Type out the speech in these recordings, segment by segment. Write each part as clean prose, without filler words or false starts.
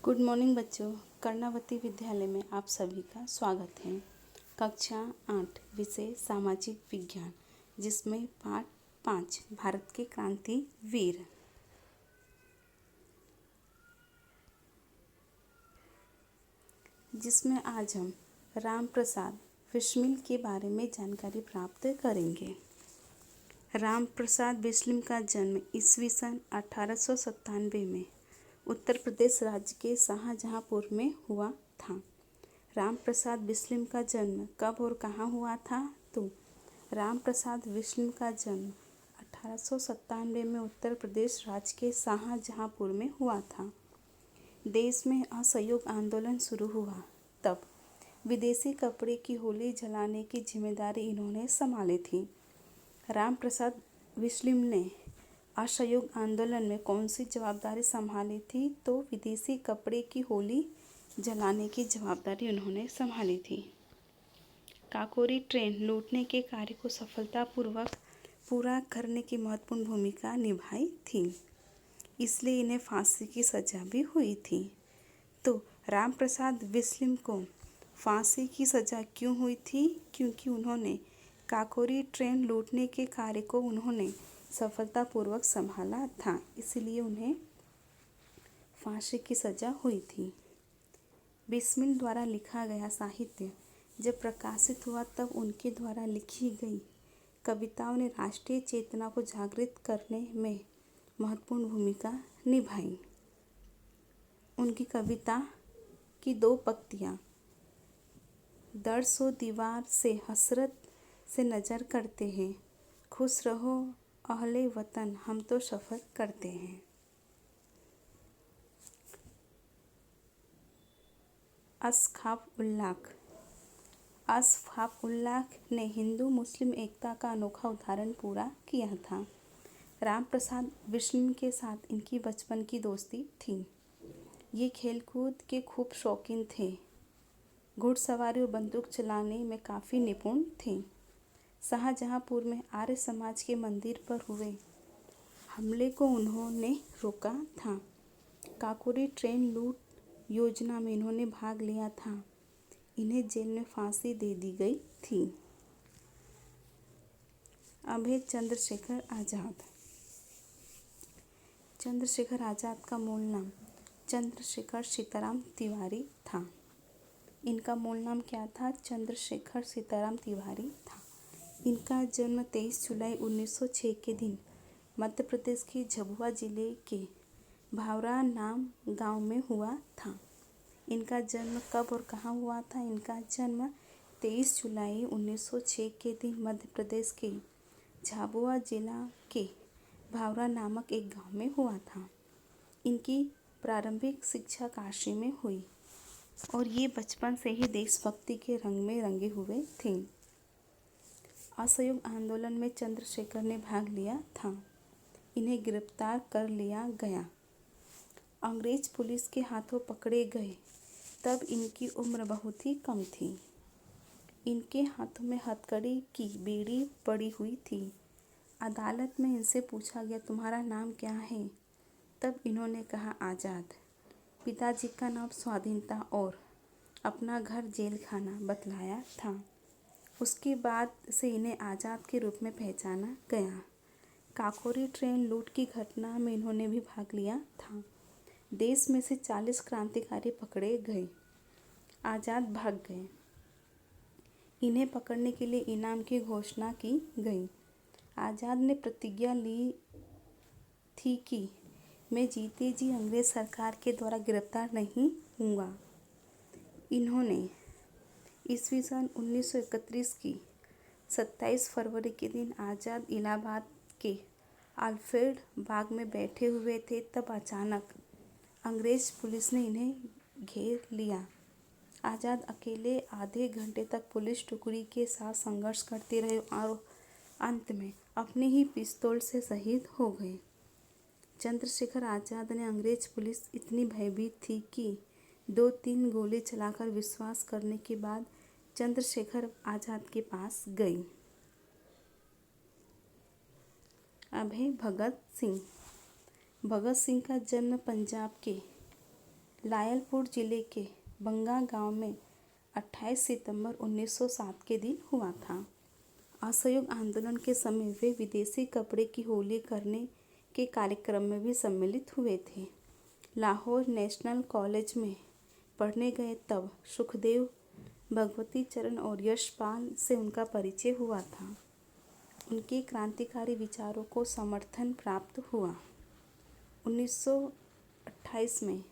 Good morning बच्चों। कर्णावती विद्यालय में आप सभी का स्वागत है। कक्षा 8 विषय सामाजिक विज्ञान, जिसमें पाठ 5 भारत के क्रांतिवीर। जिसमें आज हम राम प्रसाद बिस्मिल के बारे में जानकारी प्राप्त करेंगे। राम प्रसाद बिस्मिल का जन्म ईस्वी सन 1897 में उत्तर प्रदेश राज्य के शाहजहांपुर में हुआ था। राम प्रसाद बिस्मिल का जन्म कब और कहाँ हुआ था? तो राम प्रसाद बिस्मिल का जन्म 1897 में उत्तर प्रदेश राज्य के शाहजहांपुर में हुआ था। देश में असहयोग आंदोलन शुरू हुआ तब विदेशी कपड़े की होली जलाने की जिम्मेदारी इन्होंने संभाली थी। राम प्रसाद बिस्मिल ने असहयोग आंदोलन में कौन सी जवाबदारी संभाली थी? तो विदेशी कपड़े की होली जलाने की जवाबदारी उन्होंने संभाली थी। काकोरी ट्रेन लूटने के कार्य को सफलतापूर्वक पूरा करने की महत्वपूर्ण भूमिका निभाई थी, इसलिए इन्हें फांसी की सजा भी हुई थी। तो राम प्रसाद बिस्मिल को फांसी की सजा क्यों हुई थी? क्योंकि उन्होंने काकोरी ट्रेन लूटने के कार्य को उन्होंने सफलतापूर्वक संभाला था, इसलिए उन्हें फांसी की सजा हुई थी। बिस्मिल द्वारा लिखा गया साहित्य जब प्रकाशित हुआ तब उनके द्वारा लिखी गई कविताओं ने राष्ट्रीय चेतना को जागृत करने में महत्वपूर्ण भूमिका निभाई। उनकी कविता की 2 पंक्तियाँ, दर सो दीवार से हसरत से नज़र करते हैं, खुश रहो अहले वतन हम तो सफ़र करते हैं। अशफाक उल्लाह ने हिंदू मुस्लिम एकता का अनोखा उदाहरण पूरा किया था। राम प्रसाद बिस्मिल के साथ इनकी बचपन की दोस्ती थी। ये खेलकूद के खूब शौकीन थे। घुड़सवारी और बंदूक चलाने में काफ़ी निपुण थे। शाहजहांपुर में आर्य समाज के मंदिर पर हुए हमले को उन्होंने रोका था। काकोरी ट्रेन लूट योजना में इन्होंने भाग लिया था। इन्हें जेल में फांसी दे दी गई थी। अब है चंद्रशेखर आज़ाद। चंद्रशेखर आज़ाद का मूल नाम चंद्रशेखर सीताराम तिवारी था। इनका मूल नाम क्या था? चंद्रशेखर सीताराम तिवारी था। इनका जन्म 23 जुलाई 1906 के दिन मध्य प्रदेश के झाबुआ जिले के भावरा नाम गांव में हुआ था। इनका जन्म कब और कहाँ हुआ था? इनका जन्म 23 जुलाई 1906 के दिन मध्य प्रदेश के झाबुआ जिला के भावरा नामक एक गांव में हुआ था। इनकी प्रारंभिक शिक्षा काशी में हुई और ये बचपन से ही देशभक्ति के रंग में रंगे हुए थे। असहयोग आंदोलन में चंद्रशेखर ने भाग लिया था। इन्हें गिरफ्तार कर लिया गया। अंग्रेज पुलिस के हाथों पकड़े गए तब इनकी उम्र बहुत ही कम थी। इनके हाथों में हथकड़ी की बेड़ी पड़ी हुई थी। अदालत में इनसे पूछा गया, तुम्हारा नाम क्या है? तब इन्होंने कहा, आज़ाद। पिताजी का नाम स्वाधीनता और अपना घर जेल खाना बतलाया था। उसके बाद से इन्हें आज़ाद के रूप में पहचाना गया। काकोरी ट्रेन लूट की घटना में इन्होंने भी भाग लिया था। देश में से 40 क्रांतिकारी पकड़े गए। आज़ाद भाग गए। इन्हें पकड़ने के लिए इनाम की घोषणा की गई। आज़ाद ने प्रतिज्ञा ली थी कि मैं जीते जी अंग्रेज सरकार के द्वारा गिरफ्तार नहीं हूँगा। इन्होंने ईस्वी सन 1931 की 27 फरवरी के दिन आज़ाद इलाहाबाद के अल्फ्रेड बाग में बैठे हुए थे, तब अचानक अंग्रेज पुलिस ने इन्हें घेर लिया। आज़ाद अकेले आधे घंटे तक पुलिस टुकड़ी के साथ संघर्ष करते रहे और अंत में अपनी ही पिस्तौल से शहीद हो गए। चंद्रशेखर आज़ाद ने अंग्रेज पुलिस इतनी भयभीत थी कि 2-3 गोली चलाकर विश्वास करने के बाद चंद्रशेखर आज़ाद के पास गई। अब है भगत सिंह। भगत सिंह का जन्म पंजाब के लायलपुर जिले के बंगा गांव में 28 सितंबर 1907 के दिन हुआ था। असहयोग आंदोलन के समय वे विदेशी कपड़े की होली करने के कार्यक्रम में भी सम्मिलित हुए थे। लाहौर नेशनल कॉलेज में पढ़ने गए तब सुखदेव, भगवती चरण और यशपाल से उनका परिचय हुआ था। उनके क्रांतिकारी विचारों को समर्थन प्राप्त हुआ। 1928 में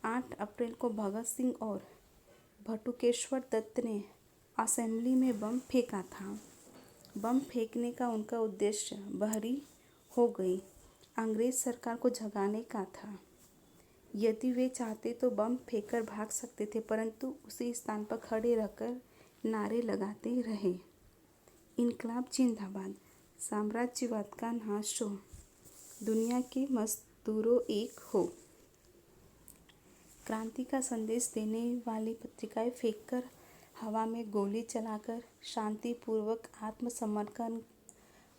8 अप्रैल को भगत सिंह और बटुकेश्वर दत्त ने असेंबली में बम फेंका था। बम फेंकने का उनका उद्देश्य बहरी हो गई अंग्रेज सरकार को जगाने का था। यदि वे चाहते तो बम फेंककर भाग सकते थे, परंतु उसी स्थान पर खड़े रहकर नारे लगाते रहे, इनकलाब जिंदाबाद, साम्राज्यवाद का नाश हो, दुनिया के मजदूरों एक हो। क्रांति का संदेश देने वाली पत्रिकाएं फेंककर, हवा में गोली चलाकर शांतिपूर्वक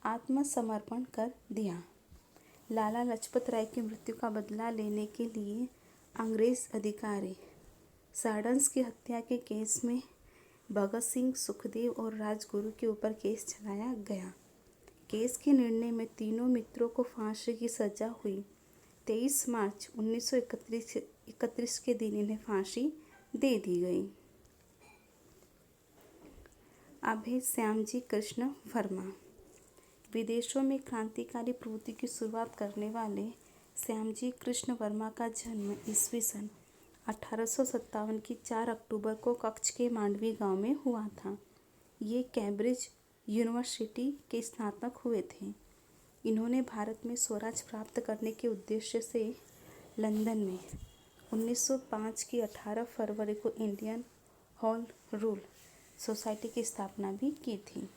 आत्मसमर्पण कर दिया। लाला लाजपत राय की मृत्यु का बदला लेने के लिए अंग्रेज अधिकारी सैंडर्स की हत्या के केस में भगत सिंह, सुखदेव और राजगुरु के ऊपर केस चलाया गया। केस के निर्णय में तीनों मित्रों को फांसी की सजा हुई। 23 मार्च 1931 के दिन इन्हें फांसी दे दी गई। अभय श्यामजी कृष्ण वर्मा। विदेशों में क्रांतिकारी प्रवृत्ति की शुरुआत करने वाले श्यामजी कृष्ण वर्मा का जन्म ईस्वी सन 1857 की 4 अक्टूबर को कच्छ के मांडवी गांव में हुआ था। ये कैम्ब्रिज यूनिवर्सिटी के स्नातक हुए थे। इन्होंने भारत में स्वराज प्राप्त करने के उद्देश्य से लंदन में 1905 की 18 फरवरी को इंडियन होम रूल सोसाइटी की स्थापना भी की थी।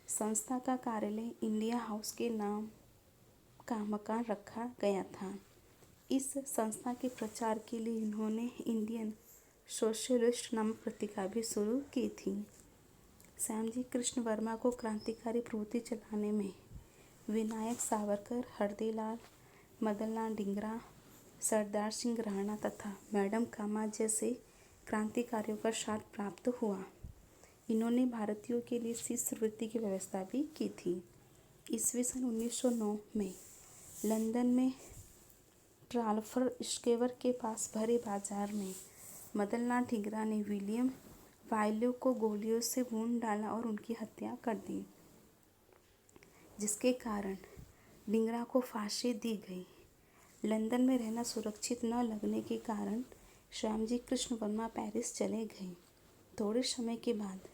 संस्था का कार्यालय इंडिया हाउस के नाम का मकान रखा गया था। इस संस्था के प्रचार के लिए इन्होंने इंडियन सोशलिस्ट नामक पत्रिका भी शुरू की थी। श्यामजी कृष्ण वर्मा को क्रांतिकारी प्रवृत्ति चलाने में विनायक सावरकर, हरदीलाल, मदनलाल ढींगरा, सरदार सिंह राणा तथा मैडम कामा जैसे क्रांतिकारियों का साथ प्राप्त हुआ। इन्होंने भारतीयों के लिए शिष्यवृत्ति की व्यवस्था भी की थी। ईस्वी सन 1909 में लंदन में ट्राफल्गर स्क्वेयर के पास भरे बाजार में मदनलाल ढींगरा ने विलियम वायलो को गोलियों से भून डाला और उनकी हत्या कर दी, जिसके कारण ढींगरा को फांसी दी गई। लंदन में रहना सुरक्षित न लगने के कारण श्यामजी कृष्ण वर्मा पेरिस चले गए। थोड़े समय के बाद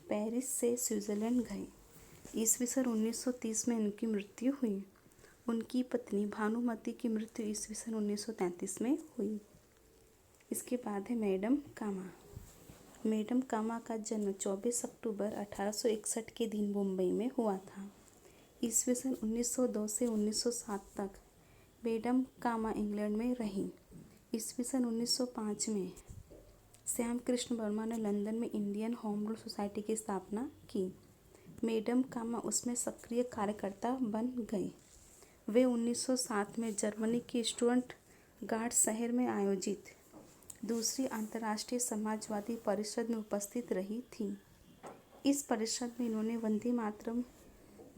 पेरिस से स्विट्जरलैंड गए। ईस्वी सन 1930 में उनकी मृत्यु हुई। उनकी पत्नी भानुमती की मृत्यु ईस्वी सन 1933 में हुई। इसके बाद है मैडम कामा। मैडम कामा का जन्म 24 अक्टूबर 1861 के दिन मुंबई में हुआ था। ईस्वी सन 1902 से 1907 तक मैडम कामा इंग्लैंड में रहीं। ईस्वी सन 1905 में श्याम कृष्ण वर्मा ने लंदन में इंडियन होम रूल सोसाइटी की स्थापना की। मैडम कामा उसमें सक्रिय कार्यकर्ता बन गए। वे 1907 में जर्मनी की स्टूडेंट गार्ड शहर में आयोजित दूसरी अंतर्राष्ट्रीय समाजवादी परिषद में उपस्थित रही थी। इस परिषद में इन्होंने वंदे मातरम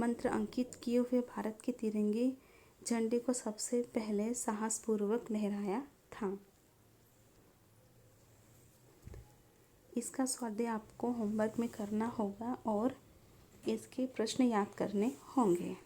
मंत्र अंकित किए हुए भारत के तिरंगे झंडे को सबसे पहले साहसपूर्वक लहराया था। इसका स्वाध्याय आपको होमवर्क में करना होगा और इसके प्रश्न याद करने होंगे।